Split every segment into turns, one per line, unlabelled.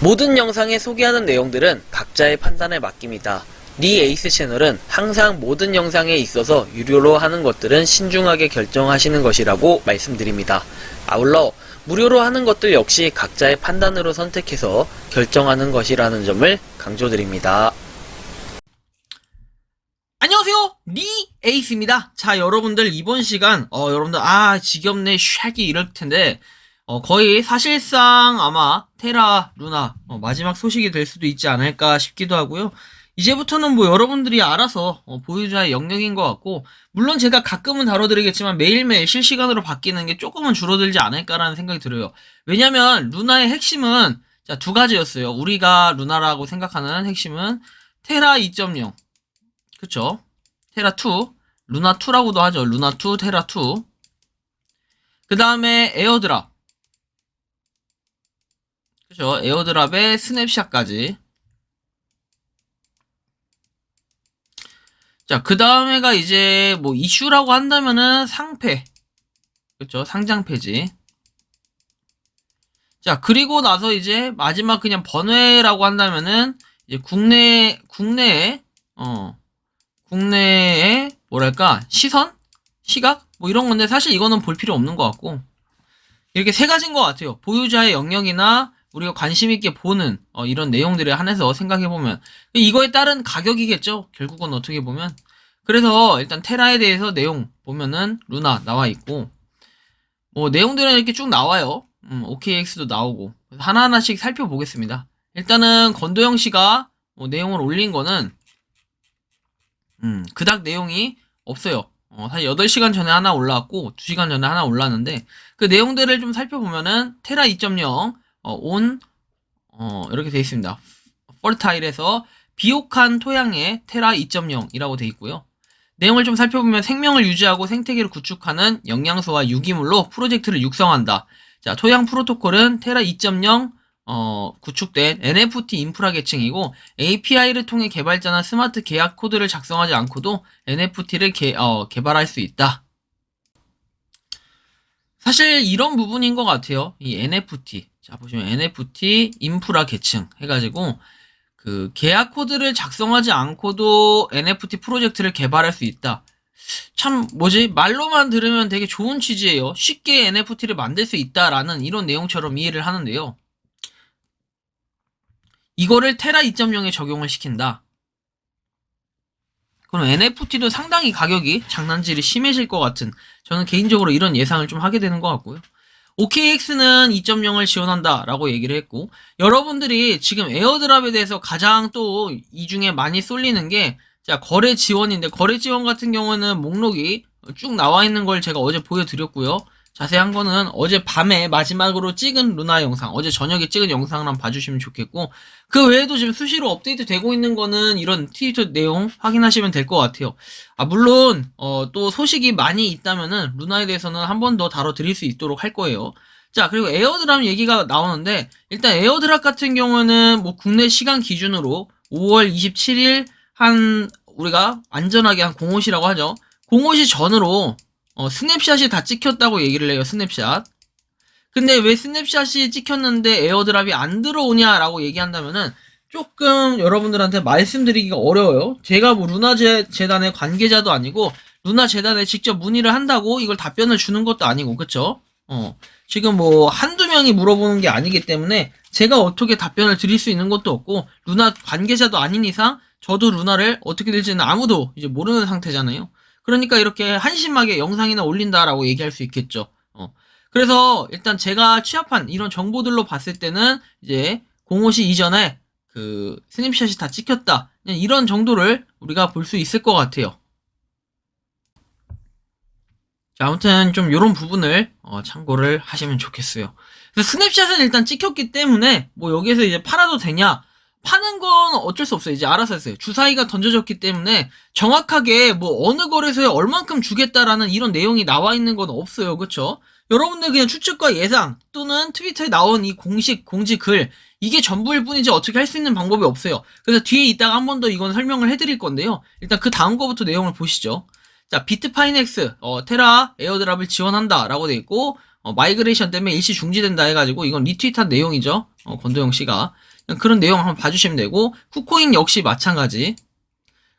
모든 영상에 소개하는 내용들은 각자의 판단에 맡깁니다. 니 에이스 채널은 항상 모든 영상에 있어서 유료로 하는 것들은 신중하게 결정하시는 것이라고 말씀드립니다. 아울러 무료로 하는 것들 역시 각자의 판단으로 선택해서 결정하는 것이라는 점을 강조드립니다.
안녕하세요, 니 에이스입니다. 자, 여러분들 이번 시간 여러분들 지겹네 샤기 이럴 텐데 거의 사실상 아마 테라 루나 마지막 소식이 될 수도 있지 않을까 싶기도 하고요. 이제부터는 뭐 여러분들이 알아서 보유자의 영역인 것 같고, 물론 제가 가끔은 다뤄드리겠지만 매일매일 실시간으로 바뀌는 게 조금은 줄어들지 않을까라는 생각이 들어요. 왜냐면 루나의 핵심은 두 가지였어요. 우리가 루나라고 생각하는 핵심은 테라 2.0, 그쵸? 테라2, 루나2라고도 하죠. 루나2, 테라2. 그 다음에 에어드랍, 그쵸? 에어드랍에 스냅샷까지. 자, 그 다음에가 이제 뭐 이슈라고 한다면은 상패, 그쵸? 상장 폐지. 자, 그리고 나서 이제 마지막 그냥 번외라고 한다면은 이제 국내에 뭐랄까 시선? 시각? 뭐 이런 건데 사실 이거는 볼 필요 없는 것 같고, 이렇게 세 가지인 것 같아요. 보유자의 영역이나 우리가 관심 있게 보는 이런 내용들에 한해서 생각해보면 이거에 따른 가격이겠죠, 결국은 어떻게 보면. 그래서 일단 테라에 대해서 내용 보면은 루나 나와 있고, 뭐 내용들은 이렇게 쭉 나와요. OKX도 나오고. 하나하나씩 살펴보겠습니다. 일단은 건도영 씨가 내용을 올린 거는 그닥 내용이 없어요. 사실 8시간 전에 하나 올라왔고 2시간 전에 하나 올라왔는데, 그 내용들을 좀 살펴보면은 테라 2.0 이렇게 되어 있습니다. 펄타일에서 비옥한 토양의 테라 2.0이라고 되어 있고요. 내용을 좀 살펴보면 생명을 유지하고 생태계를 구축하는 영양소와 유기물로 프로젝트를 육성한다. 자, 토양 프로토콜은 테라 2.0 구축된 NFT 인프라 계층이고, API를 통해 개발자나 스마트 계약 코드를 작성하지 않고도 NFT를 개발할 수 있다. 사실 이런 부분인 것 같아요. 이 NFT. 자, 보시면 NFT 인프라 계층 해가지고 그 계약 코드를 작성하지 않고도 NFT 프로젝트를 개발할 수 있다. 참 말로만 들으면 되게 좋은 취지예요. 쉽게 NFT를 만들 수 있다라는 이런 내용처럼 이해를 하는데요. 이거를 테라 2.0에 적용을 시킨다. 그럼 NFT도 상당히 가격이 장난질이 심해질 것 같은, 저는 개인적으로 이런 예상을 좀 하게 되는 것 같고요. OKX는 2.0을 지원한다 라고 얘기를 했고, 여러분들이 지금 에어드랍에 대해서 가장 또 이 중에 많이 쏠리는 게 거래 지원인데, 거래 지원 같은 경우는 목록이 쭉 나와 있는 걸 제가 어제 보여드렸고요. 자세한 거는 어제 밤에 마지막으로 찍은 루나 영상, 어제 저녁에 찍은 영상을 한번 봐주시면 좋겠고, 그 외에도 지금 수시로 업데이트 되고 있는 거는 이런 트위터 내용 확인하시면 될 것 같아요. 물론 또 소식이 많이 있다면은 루나에 대해서는 한 번 더 다뤄드릴 수 있도록 할 거예요. 자, 그리고 에어드랍 얘기가 나오는데, 일단 에어드랍 같은 경우는 뭐 국내 시간 기준으로 5월 27일 우리가 안전하게 한 05시라고 하죠. 05시 전으로 스냅샷이 다 찍혔다고 얘기를 해요. 스냅샷. 근데 왜 스냅샷이 찍혔는데 에어드랍이 안 들어오냐라고 얘기한다면은 조금 여러분들한테 말씀드리기가 어려워요. 제가 뭐 루나 재단의 관계자도 아니고 루나 재단에 직접 문의를 한다고 이걸 답변을 주는 것도 아니고, 그쵸? 지금 뭐 한두 명이 물어보는 게 아니기 때문에 제가 어떻게 답변을 드릴 수 있는 것도 없고, 루나 관계자도 아닌 이상 저도 루나를 어떻게 될지는 아무도 이제 모르는 상태잖아요. 그러니까 이렇게 한심하게 영상이나 올린다라고 얘기할 수 있겠죠. 그래서 일단 제가 취합한 이런 정보들로 봤을 때는 이제 05시 이전에 그 스냅샷이 다 찍혔다, 그냥 이런 정도를 우리가 볼 수 있을 것 같아요. 자, 아무튼 좀 이런 부분을 참고를 하시면 좋겠어요. 그래서 스냅샷은 일단 찍혔기 때문에 뭐 여기에서 이제 팔아도 되냐, 파는 건 어쩔 수 없어요. 이제 알아서 했어요. 주사위가 던져졌기 때문에 정확하게 뭐 어느 거래소에 얼만큼 주겠다라는 이런 내용이 나와 있는 건 없어요. 그쵸? 여러분들 그냥 추측과 예상 또는 트위터에 나온 이 공지 글, 이게 전부일 뿐이지 어떻게 할 수 있는 방법이 없어요. 그래서 뒤에 이따가 한 번 더 이건 설명을 해드릴 건데요. 일단 그 다음 거부터 내용을 보시죠. 자, 비트파이넥스 테라 에어드랍을 지원한다 라고 돼 있고, 마이그레이션 때문에 일시 중지된다 해가지고 이건 리트윗한 내용이죠. 권도영 씨가. 그런 내용 한번 봐주시면 되고, 쿠코인 역시 마찬가지.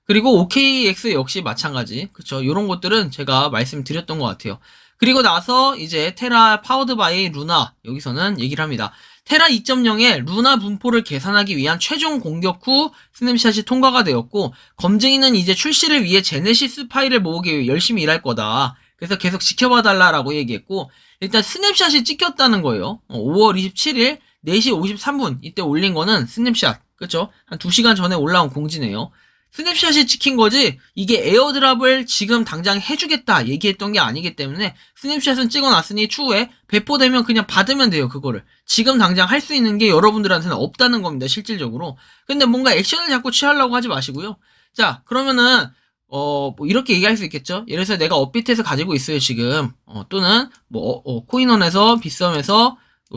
그리고 OKX 역시 마찬가지. 그쵸. 요런 것들은 제가 말씀드렸던 것 같아요. 그리고 나서 이제 테라 파워드 바이 루나 여기서는 얘기를 합니다. 테라 2.0의 루나 분포를 계산하기 위한 최종 공격 후 스냅샷이 통과가 되었고, 검증이는 이제 출시를 위해 제네시스 파일을 모으기 위해 열심히 일할 거다. 그래서 계속 지켜봐달라라고 얘기했고, 일단 스냅샷이 찍혔다는 거예요. 5월 27일 4시 53분 이때 올린 거는 스냅샷. 그쵸? 한 2시간 전에 올라온 공지네요. 스냅샷이 찍힌 거지, 이게 에어드랍을 지금 당장 해주겠다 얘기했던 게 아니기 때문에 스냅샷은 찍어놨으니 추후에 배포되면 그냥 받으면 돼요. 그거를 지금 당장 할 수 있는 게 여러분들한테는 없다는 겁니다, 실질적으로. 근데 뭔가 액션을 자꾸 취하려고 하지 마시고요. 자, 그러면은 뭐 이렇게 얘기할 수 있겠죠. 예를 들어서 내가 업비트에서 가지고 있어요 지금, 또는 뭐 코인원에서 빗썸에서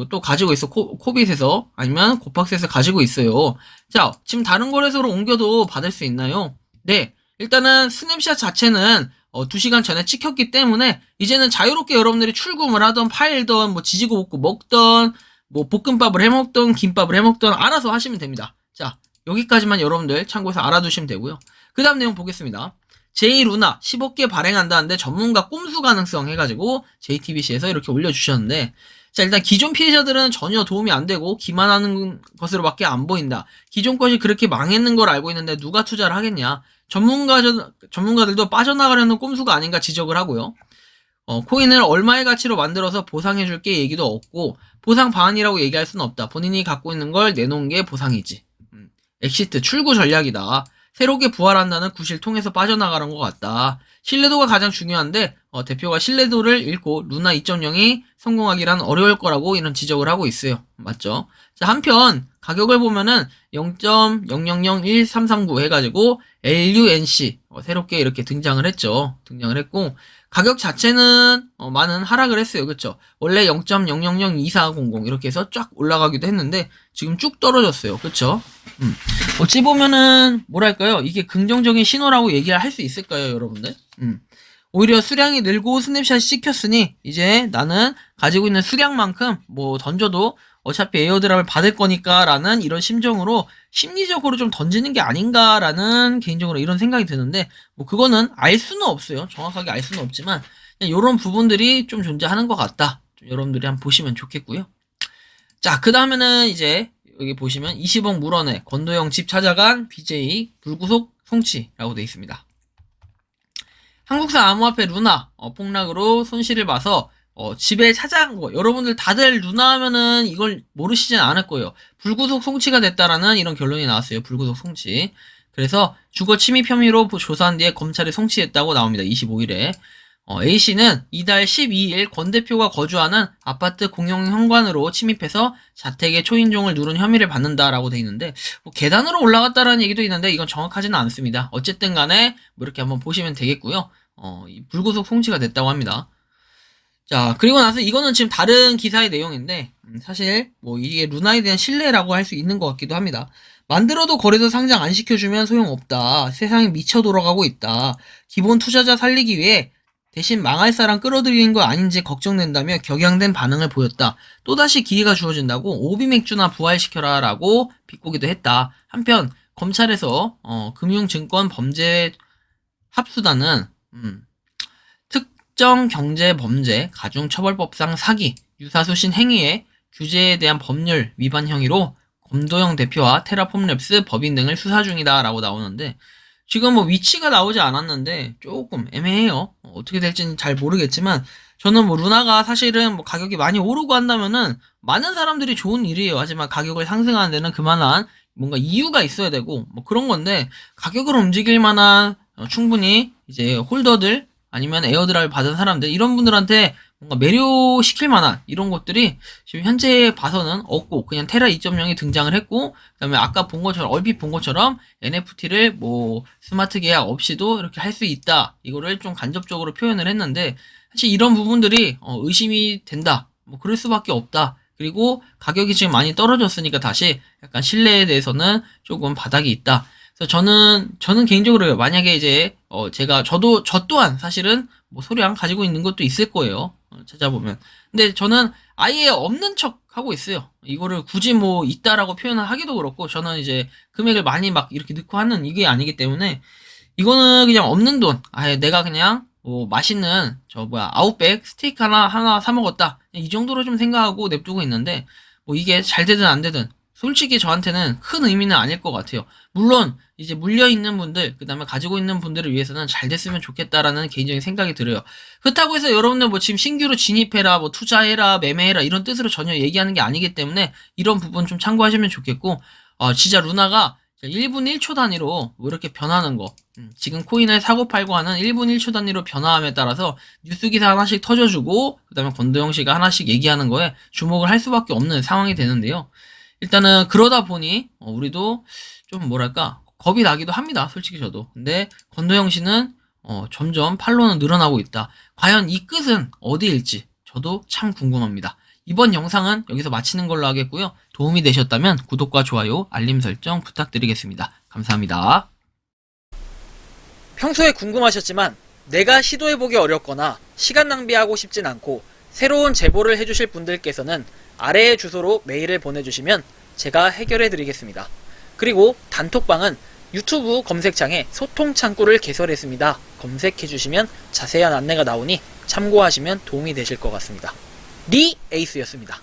또 가지고 있어. 코빗에서 아니면 고팍스에서 가지고 있어요. 자, 지금 다른 거래소로 옮겨도 받을 수 있나요? 네, 일단은 스냅샷 자체는 2시간 전에 찍혔기 때문에 이제는 자유롭게 여러분들이 출금을 하던 팔던 뭐 지지고 볶고 먹던 뭐 볶음밥을 해먹던 김밥을 해먹던 알아서 하시면 됩니다. 자, 여기까지만 여러분들 참고해서 알아두시면 되고요. 그 다음 내용 보겠습니다. 제이루나 10억 개 발행한다는데 전문가 꼼수 가능성 해가지고 JTBC에서 이렇게 올려주셨는데, 자, 일단 기존 피해자들은 전혀 도움이 안 되고 기만하는 것으로밖에 안 보인다. 기존 것이 그렇게 망했는 걸 알고 있는데 누가 투자를 하겠냐. 전문가들도 빠져나가려는 꼼수가 아닌가 지적을 하고요. 코인을 얼마의 가치로 만들어서 보상해줄게 얘기도 없고, 보상 방안이라고 얘기할 수는 없다. 본인이 갖고 있는 걸 내놓은 게 보상이지. 엑시트 출구 전략이다. 새롭게 부활한다는 구실 통해서 빠져나가는 것 같다. 신뢰도가 가장 중요한데 대표가 신뢰도를 잃고 루나 2.0이 성공하기란 어려울 거라고 이런 지적을 하고 있어요. 맞죠? 자, 한편 가격을 보면은 0.00013339 해가지고 LUNC 새롭게 이렇게 등장을 했죠. 등장을 했고, 가격 자체는 많은 하락을 했어요. 그쵸? 원래 0.000240 이렇게 해서 쫙 올라가기도 했는데 지금 쭉 떨어졌어요. 그쵸? 어찌 보면은 뭐랄까요? 이게 긍정적인 신호라고 얘기할 수 있을까요, 여러분들? 오히려 수량이 늘고 스냅샷이 찍혔으니 이제 나는 가지고 있는 수량만큼 뭐 던져도 어차피 에어드랍을 받을 거니까 라는 이런 심정으로 심리적으로 좀 던지는 게 아닌가라는 개인적으로 이런 생각이 드는데, 뭐 그거는 알 수는 없어요. 정확하게 알 수는 없지만 그냥 이런 부분들이 좀 존재하는 것 같다. 좀 여러분들이 한번 보시면 좋겠고요. 자, 그 다음에는 이제 여기 보시면 20억 물어내 권도영 집 찾아간 BJ 불구속 송치라고 되어 있습니다. 한국산 암호화폐 루나 폭락으로 손실을 봐서 집에 찾아간 거, 여러분들 다들 루나 하면은 이걸 모르시진 않을 거예요. 불구속 송치가 됐다라는 이런 결론이 나왔어요. 불구속 송치. 그래서 주거 침입 혐의로 조사한 뒤에 검찰에 송치했다고 나옵니다. 25일에. A씨는 이달 12일 권 대표가 거주하는 아파트 공용 현관으로 침입해서 자택의 초인종을 누른 혐의를 받는다라고 돼 있는데, 뭐 계단으로 올라갔다라는 얘기도 있는데 이건 정확하지는 않습니다. 어쨌든 간에 뭐 이렇게 한번 보시면 되겠고요. 불구속 송치가 됐다고 합니다. 자, 그리고 나서 이거는 지금 다른 기사의 내용인데, 사실 뭐 이게 루나에 대한 신뢰라고 할 수 있는 것 같기도 합니다. 만들어도 거래소 상장 안 시켜주면 소용없다. 세상이 미쳐 돌아가고 있다. 기본 투자자 살리기 위해 대신 망할 사람 끌어들이는 거 아닌지 걱정된다며 격양된 반응을 보였다. 또다시 기회가 주어진다고 오비맥주나 부활시켜라 라고 비꼬기도 했다. 한편 검찰에서 금융증권 범죄 합수단은 특정경제범죄 가중처벌법상 사기, 유사수신 행위의 규제에 대한 법률 위반 혐의로 검도영 대표와 테라폼랩스 법인 등을 수사 중이다 라고 나오는데, 지금 뭐 위치가 나오지 않았는데 조금 애매해요. 어떻게 될지는 잘 모르겠지만 저는 뭐 루나가 사실은 뭐 가격이 많이 오르고 한다면은 많은 사람들이 좋은 일이에요. 하지만 가격을 상승하는 데는 그만한 뭔가 이유가 있어야 되고 뭐 그런 건데, 가격을 움직일 만한 충분히 이제 홀더들 아니면 에어드랍을 받은 사람들, 이런 분들한테 뭔가 매료시킬 만한 이런 것들이 지금 현재 봐서는 없고, 그냥 테라 2.0이 등장을 했고, 그 다음에 아까 본 것처럼, 얼핏 본 것처럼 NFT를 뭐 스마트 계약 없이도 이렇게 할 수 있다, 이거를 좀 간접적으로 표현을 했는데, 사실 이런 부분들이 의심이 된다, 뭐 그럴 수밖에 없다. 그리고 가격이 지금 많이 떨어졌으니까 다시 약간 신뢰에 대해서는 조금 바닥이 있다. 그래서 저는 개인적으로 만약에 이제 저 또한 사실은 뭐 소량 가지고 있는 것도 있을 거예요. 찾아보면. 근데 저는 아예 없는 척 하고 있어요. 이거를 굳이 뭐 있다라고 표현을 하기도 그렇고, 저는 이제 금액을 많이 막 이렇게 넣고 하는 이게 아니기 때문에, 이거는 그냥 없는 돈. 아예 내가 그냥 뭐 맛있는 아웃백 스테이크 하나 사 먹었다. 이 정도로 좀 생각하고 냅두고 있는데, 뭐 이게 잘 되든 안 되든 솔직히 저한테는 큰 의미는 아닐 것 같아요. 물론 이제 물려 있는 분들, 그다음에 가지고 있는 분들을 위해서는 잘 됐으면 좋겠다라는 개인적인 생각이 들어요. 그렇다고 해서 여러분들 뭐 지금 신규로 진입해라, 뭐 투자해라, 매매해라 이런 뜻으로 전혀 얘기하는 게 아니기 때문에 이런 부분 좀 참고하시면 좋겠고, 진짜 루나가 1분 1초 단위로 뭐 이렇게 변하는 거, 지금 코인을 사고 팔고 하는 1분 1초 단위로 변화함에 따라서 뉴스 기사 하나씩 터져주고, 그 다음에 권도영 씨가 하나씩 얘기하는 거에 주목을 할 수밖에 없는 상황이 되는데요. 일단은 그러다 보니 우리도 좀 뭐랄까 겁이 나기도 합니다. 솔직히 저도. 근데 권도영 씨는 점점 팔로는 늘어나고 있다. 과연 이 끝은 어디일지 저도 참 궁금합니다. 이번 영상은 여기서 마치는 걸로 하겠고요. 도움이 되셨다면 구독과 좋아요, 알림 설정 부탁드리겠습니다. 감사합니다.
평소에 궁금하셨지만 내가 시도해보기 어렵거나 시간 낭비하고 싶진 않고 새로운 제보를 해주실 분들께서는 아래의 주소로 메일을 보내주시면 제가 해결해드리겠습니다. 그리고 단톡방은 유튜브 검색창에 소통 창구를 개설했습니다. 검색해주시면 자세한 안내가 나오니 참고하시면 도움이 되실 것 같습니다. 리 에이스였습니다.